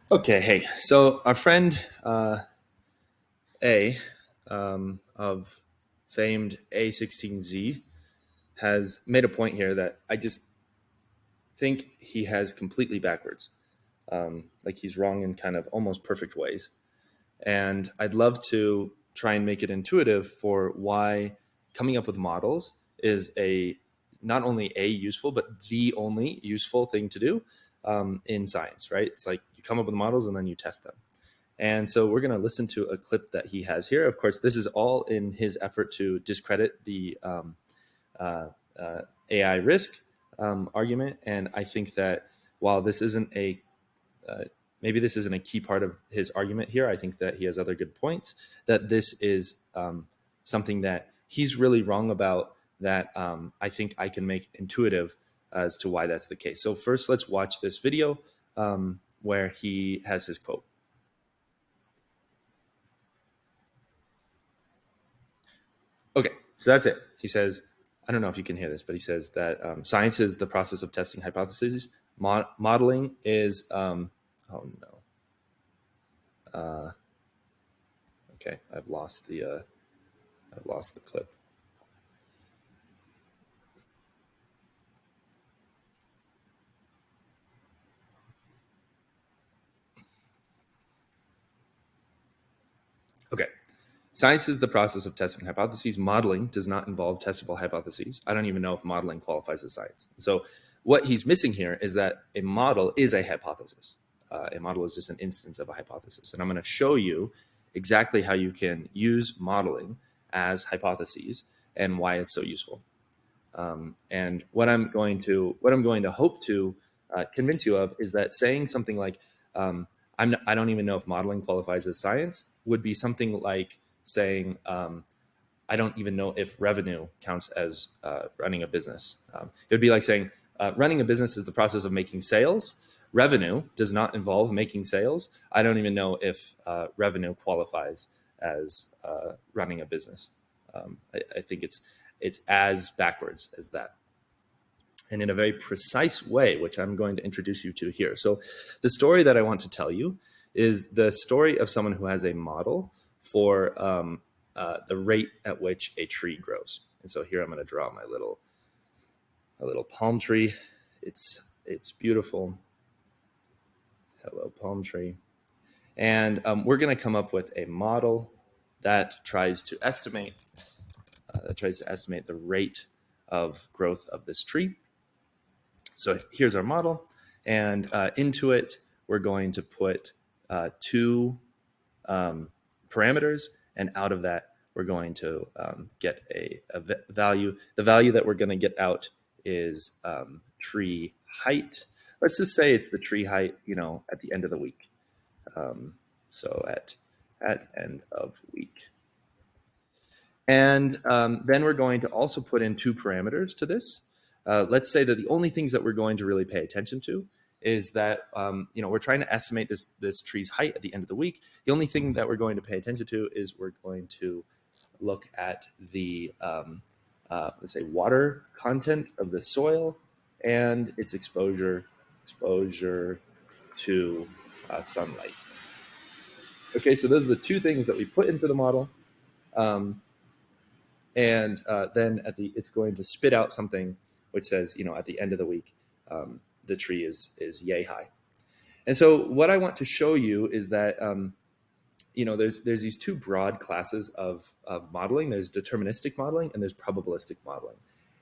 Okay, hey. So our friend A of famed A16Z has made a point here that I just think he has completely backwards. Like he's wrong in kind of almost perfect ways. And I'd love to try and make it intuitive for why coming up with models is a not only a useful but the only useful thing to do in science. Right? It's like you come up with models and then you test them. And so we're going to listen to a clip that he has here. Of course, this is all in his effort to discredit the uh, AI risk argument. And I think that while this isn't a uh, maybe this isn't a key part of his argument here, I think that he has other good points. That this is something that he's really wrong about. That I think I can make intuitive as to why that's the case. So first, let's watch this video where he has his quote. Okay, so that's it. He says, I don't know if you can hear this, but he says that science is the process of testing hypotheses. Modeling is, oh no, okay, I've lost the clip. Okay, science is the process of testing hypotheses. Modeling does not involve testable hypotheses. I don't even know if modeling qualifies as science. So what he's missing here is that a model is a hypothesis. A model is just an instance of a hypothesis. And I'm going to show you exactly how you can use modeling as hypotheses and why it's so useful. And what I'm going to hope to convince you of is that saying something like I don't even know if modeling qualifies as science would be something like saying I don't even know if revenue counts as running a business. It would be like saying running a business is the process of making sales. Revenue does not involve making sales. I don't even know if revenue qualifies as running a business. I think it's as backwards as that, and in a very precise way, which I'm going to introduce you to here. So, the story that I want to tell you is the story of someone who has a model for the rate at which a tree grows. And so here I'm going to draw my little a little palm tree. It's beautiful. Hello, palm tree. And we're going to come up with a model that tries to estimate the rate of growth of this tree. So here's our model, and into it we're going to put two parameters, and out of that we're going to get a value. The value that we're going to get out is tree height. Let's just say it's the tree height, at the end of the week. So at end of week. And then we're going to also put in two parameters to this. Let's say that the only things that we're going to really pay attention to is that we're trying to estimate this tree's height at the end of the week. The only thing that we're going to pay attention to is we're going to look at the let's say water content of the soil and its exposure to sunlight. Okay, so those are the two things that we put into the model. Um, and then it's going to spit out something which says, at the end of the week, the tree is yay high. And so what I want to show you is that there's these two broad classes of modeling. There's deterministic modeling and there's probabilistic modeling.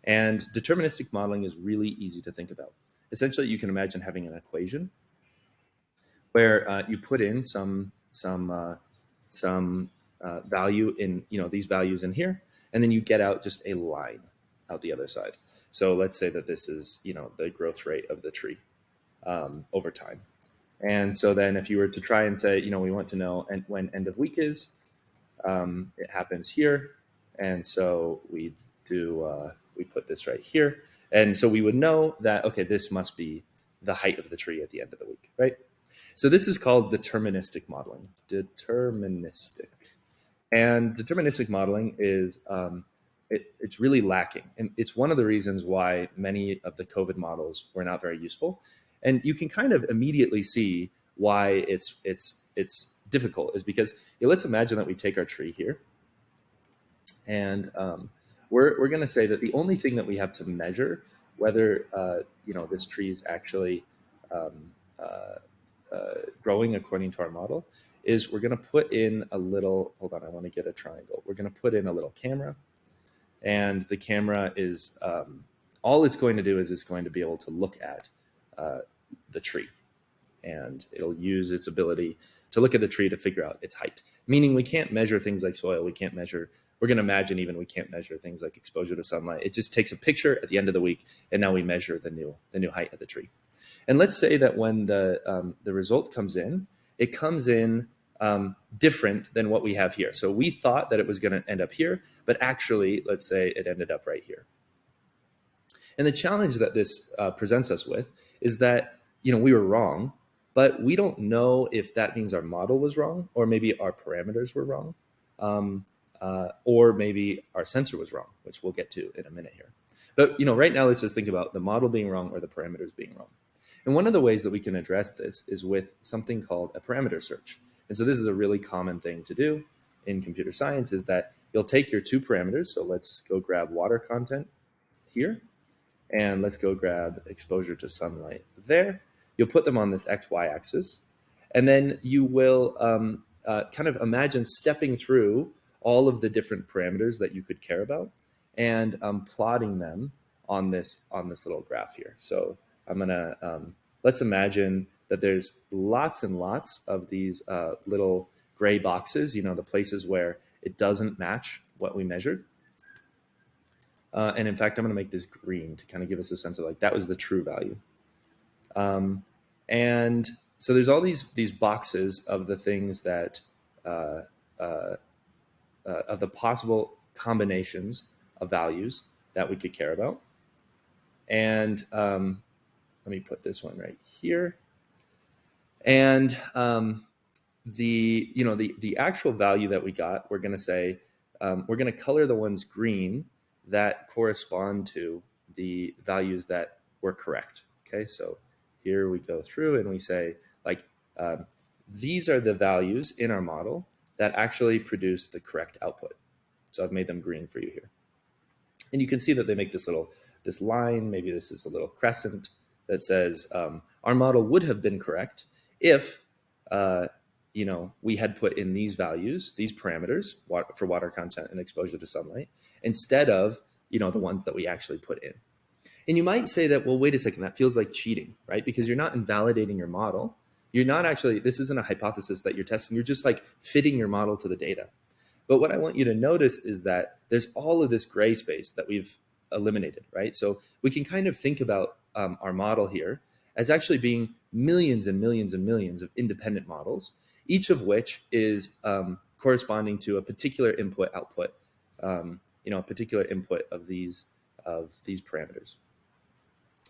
And deterministic modeling is really easy to think about. Essentially, you can imagine having an equation where you put in some value in these values in here, and then you get out just a line out the other side. So let's say that this is the growth rate of the tree over time. And so then if you were to try and say we want to know when end of week is, it happens here, and so we put this right here, and so we would know that okay, this must be the height of the tree at the end of the week, right? So this is called deterministic modeling. Deterministic. And deterministic modeling is it's really lacking, and it's one of the reasons why many of the COVID models were not very useful. And you can kind of immediately see why it's difficult is because let's imagine that we take our tree here, and we're going to say that the only thing that we have to measure whether this tree is actually um, growing according to our model is we're going to put in a little. Hold on, I want to get a triangle. We're going to put in a little camera, and the camera is all it's going to do is it's going to be able to look at the tree, and it'll use its ability to look at the tree to figure out its height. Meaning we can't measure things like soil. We can't measure. We're going to imagine even we can't measure things like exposure to sunlight. It just takes a picture at the end of the week, and now we measure the new height of the tree. And let's say that when the result comes in, it comes in different than what we have here. So we thought that it was going to end up here, but actually, let's say it ended up right here. And the challenge that this presents us with is that we were wrong, but we don't know if that means our model was wrong, or maybe our parameters were wrong, or maybe our sensor was wrong, which we'll get to in a minute here. But right now, let's just think about the model being wrong or the parameters being wrong. And one of the ways that we can address this is with something called a parameter search. And so this is a really common thing to do in computer science, is that you'll take your two parameters. So let's go grab water content here, and let's go grab exposure to sunlight there. You'll put them on this XY axis, and then you will kind of imagine stepping through all of the different parameters that you could care about and plotting them on this little graph here. So I'm gonna let's imagine that there's lots and lots of these little gray boxes, the places where it doesn't match what we measured. And in fact, I'm going to make this green to kind of give us a sense of like that was the true value. And so there's all these boxes of the things that of the possible combinations of values that we could care about. And let me put this one right here. And the actual value that we got, we're going to say we're going to color the ones green that correspond to the values that were correct. Okay, so here we go through and we say like these are the values in our model that actually produce the correct output. So I've made them green for you here, and you can see that they make this line. Maybe this is a little crescent that says our model would have been correct if we had put in these values, these parameters for water content and exposure to sunlight, instead of the ones that we actually put in. And you might say that, well, wait a second, that feels like cheating, right? Because you're not invalidating your model. You're not actually, this isn't a hypothesis that you're testing. You're just like fitting your model to the data. But what I want you to notice is that there's all of this gray space that we've eliminated, right? So we can kind of think about our model here as actually being millions and millions and millions of independent models, each of which is corresponding to a particular input-output, a particular input of these parameters.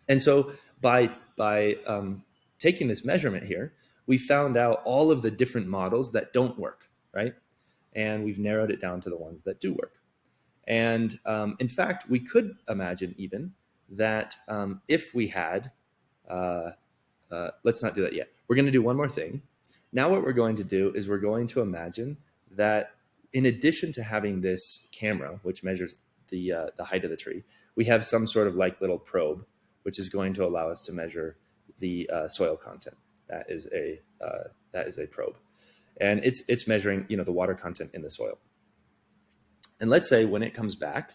And so by taking this measurement here, we found out all of the different models that don't work, right? And we've narrowed it down to the ones that do work. And in fact, we could imagine even that if we had, let's not do that yet. We're going to do one more thing. Now what we're going to do is we're going to imagine that in addition to having this camera, which measures the height of the tree, we have some sort of like little probe, which is going to allow us to measure the soil content. That is a probe, and it's measuring the water content in the soil. And let's say when it comes back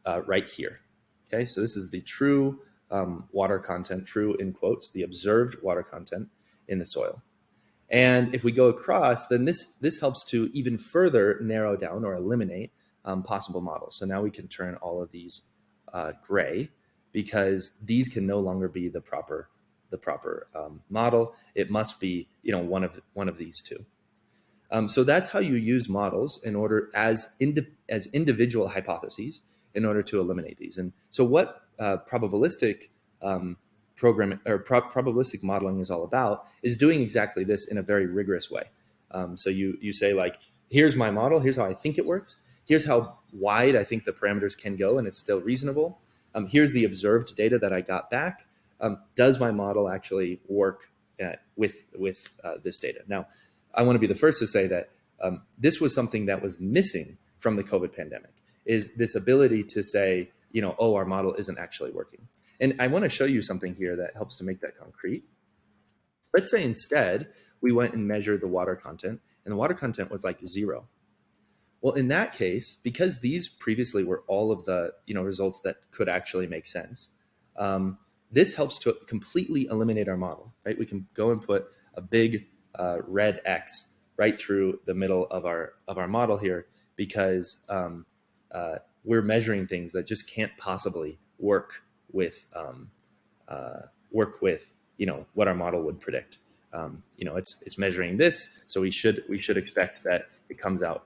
right here. Okay, so this is the true water content, true in quotes, the observed water content in the soil. And if we go across, then this helps to even further narrow down or eliminate possible models. So now we can turn all of these gray, because these can no longer be the proper model. It must be one of these two. So that's how you use models in order as individual hypotheses in order to eliminate these. And so what probabilistic probabilistic modeling is all about is doing exactly this in a very rigorous way. So you say like, here's my model, here's how I think it works, here's how wide I think the parameters can go and it's still reasonable. Here's the observed data that I got back. Does my model actually work with this data. Now, I want to be the first to say that this was something that was missing from the COVID pandemic, is this ability to say, oh, our model isn't actually working. And I want to show you something here that helps to make that concrete. Let's say instead we went and measured the water content, and the water content was like 0. Well, in that case, because these previously were all of the results that could actually make sense, this helps to completely eliminate our model. Right? We can go and put a big red X right through the middle of our model here, because we're measuring things that just can't possibly work with what our model would predict. It's measuring this, so we should expect that it comes out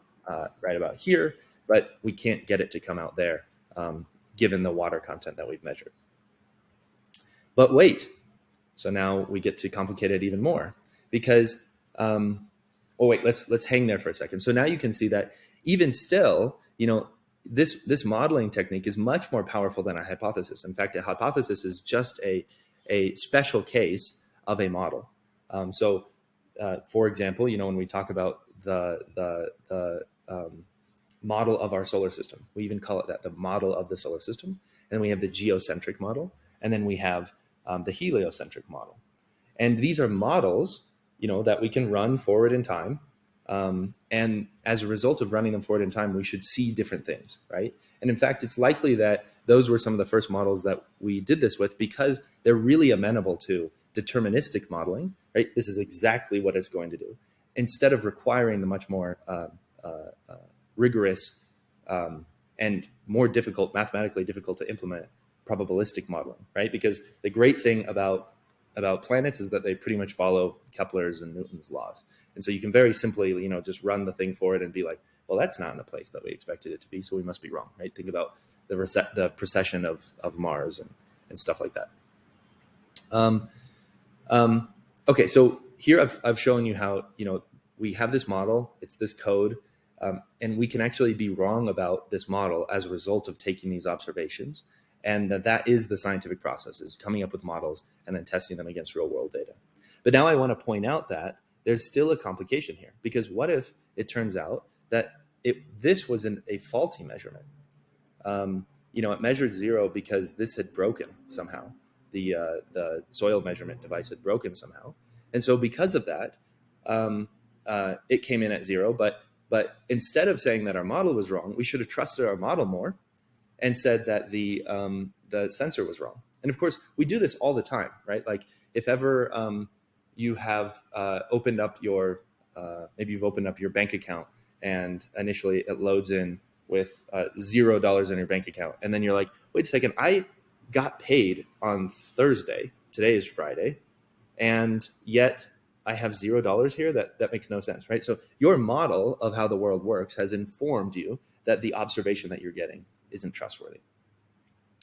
right about here, but we can't get it to come out there, given the water content that we've measured. But wait, so now we get to complicate it even more, because let's hang there for a second. So now you can see that even still, this modeling technique is much more powerful than a hypothesis. In fact, a hypothesis is just a special case of a model. For example, when we talk about the model of our solar system, we even call it that, the model of the solar system. And then we have the geocentric model, and then we have the heliocentric model. And these are models, that we can run forward in time. And as a result of running them forward in time, we should see different things, right? And in fact, it's likely that those were some of the first models that we did this with, because they're really amenable to deterministic modeling, right? This is exactly what it's going to do, instead of requiring the much more rigorous and more difficult, mathematically difficult to implement probabilistic modeling, right? Because the great thing about planets is that they pretty much follow Kepler's and Newton's laws. And so you can very simply, just run the thing for it and be like, well, that's not in the place that we expected it to be, so we must be wrong, right? Think about the precession of Mars and stuff like that. Okay, so here I've shown you how, we have this model, it's this code, and we can actually be wrong about this model as a result of taking these observations. And that is the scientific process, is coming up with models and then testing them against real world data. But now I want to point out that there's still a complication here, because what if it turns out that this was a faulty measurement? It measured 0 because this had broken somehow. The soil measurement device had broken somehow. And so because of that, it came in at 0. But instead of saying that our model was wrong, we should have trusted our model more and said that the sensor was wrong. And of course, we do this all the time, right? Like if ever you have opened up maybe you've opened up your bank account, and initially it loads in with $0 in your bank account. And then you're like, wait a second, I got paid on Thursday. Today is Friday. And yet I have $0 here. That makes no sense, right? So your model of how the world works has informed you that the observation that you're getting isn't trustworthy.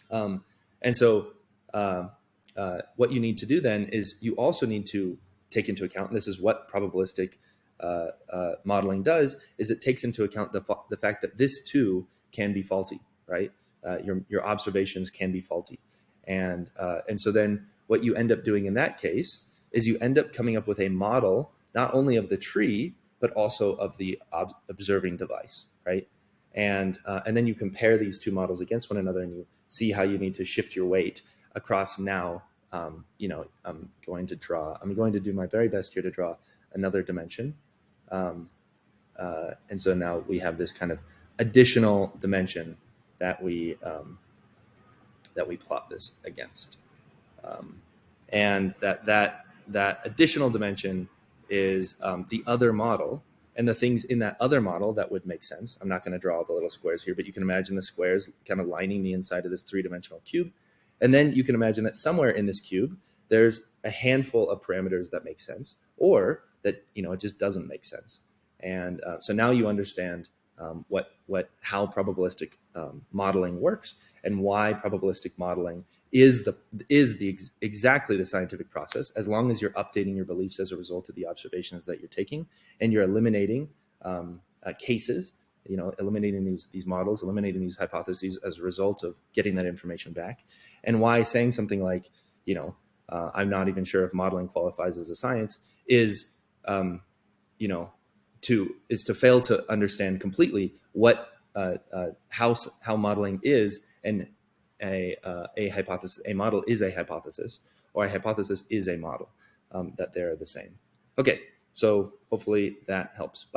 And so what you need to do then is you also need to take into account, and this is what probabilistic modeling does, is it takes into account the fact that this too can be faulty, right? Your observations can be faulty. And so then what you end up doing in that case is you end up coming up with a model, not only of the tree, but also of the observing device, right? And then you compare these two models against one another, and you see how you need to shift your weight across now. I'm going to do my very best here to draw another dimension. And so now we have this kind of additional dimension that we plot this against. And that additional dimension is the other model, and the things in that other model that would make sense. I'm not going to draw all the little squares here, but you can imagine the squares kind of lining the inside of this three-dimensional cube. And then you can imagine that somewhere in this cube, there's a handful of parameters that make sense, or that, it just doesn't make sense. And so now you understand how probabilistic modeling works, and why probabilistic modeling is exactly the scientific process, as long as you're updating your beliefs as a result of the observations that you're taking, and you're eliminating cases, eliminating these models, eliminating these hypotheses as a result of getting that information back. And why saying something like, I'm not even sure if modeling qualifies as a science, is you know to fail to understand completely what how modeling is, and a hypothesis, a model is a hypothesis, or a hypothesis is a model, that they're the same. Okay, so hopefully that helps. Bye.